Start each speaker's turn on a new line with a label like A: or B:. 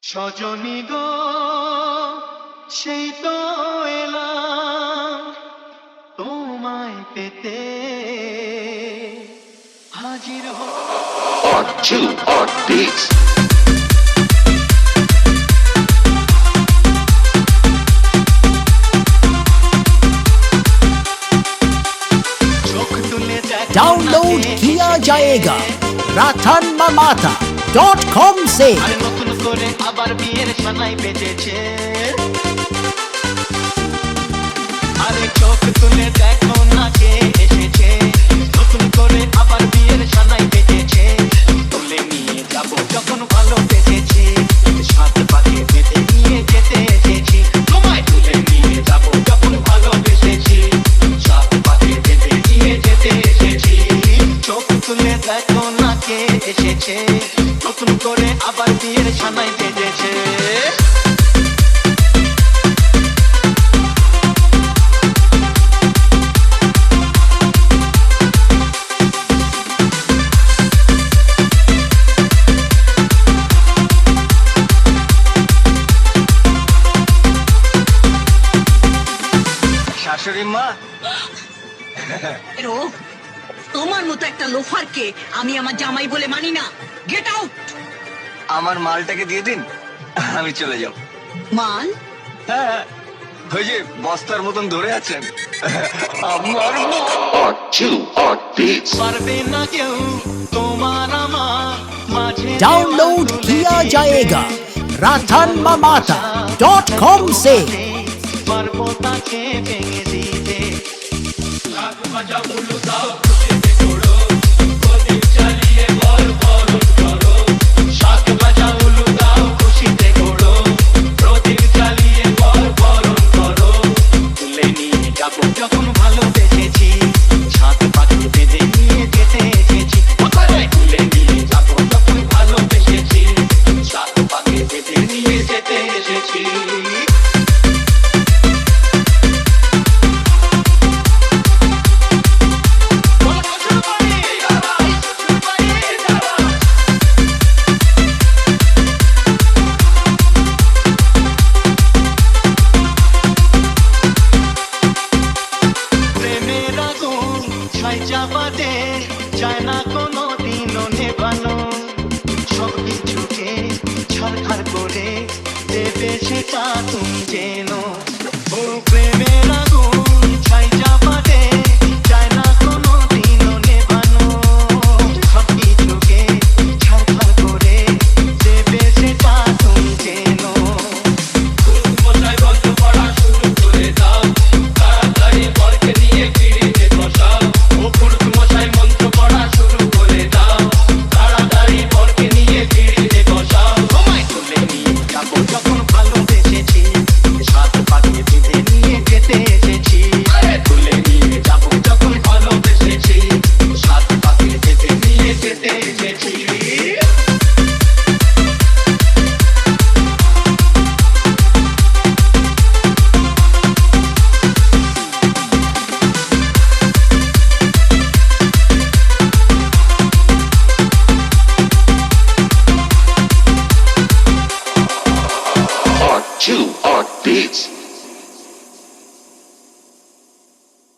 A: সজনী গো সেই তো এলাম তোমায় পেতে হাজির
B: Part 2 on Beats.
C: डाउनलोड किया जाएगा rathanmamata.com से।
A: আরে নতুন করে আবার বিয়ের সানাই বেজেছে, আরে চোখ তুলে দেখো না কে এসেছে, নতুন করে আবার বিয়ের সানাই বেজেছে, তুলে নিয়ে যাব যখন ভালো বেজেছে, সাত পাকে বেঁধে নিয়ে যেতে এসেছি, তোমায় তুলে নিয়ে যাব যখন ভালো বেজেছি, সাত পাকে বেঁধে নিয়ে যেতে এসেছি, চোখ তুলে দেখো না কে এসেছে, নতুন করে আবার বিয়ের সানাই বেজেছে। শাশুড়ি মা,
D: তোমার মতো একটা লোফারকে আমি আমার জামাই বলে মানি না। Get out.
A: আমার মালটাকে দিয়ে দিন, আমি চলে যাব।
D: মাল?
A: হ্যাঁ, ওই যে বস্তার মতন ধরে আছেন আমার
B: Part 2 on Beats.
A: পারবে না কেউ তোমার আমার মাঝে
C: डाउनलोड किया जाएगा rathanmamata.com से।
A: পারবো তাকে ভেঙে দিতে। শাক বাজা উলু দাও খুশিতে ঘোরো, প্রদীপ জ্বালিয়ে বরণ করো, তুলে নিয়ে যাবো যখন ভালোবেসেছি, সাত পাখি বেঁধে নিয়ে যেতে এসেছি, কোথায় তুলে নিয়ে যাবো যখন ভালোবেসেছি, সাত পাখি বেঁধে নিয়ে যেতে এসেছি। প্রেমের আগুন ছাই চাপাতে চায় না কোনো দিনও নেভানো, সব কিছুকে ছাড়খাড় করে দেবে সেটা তুমি যেন।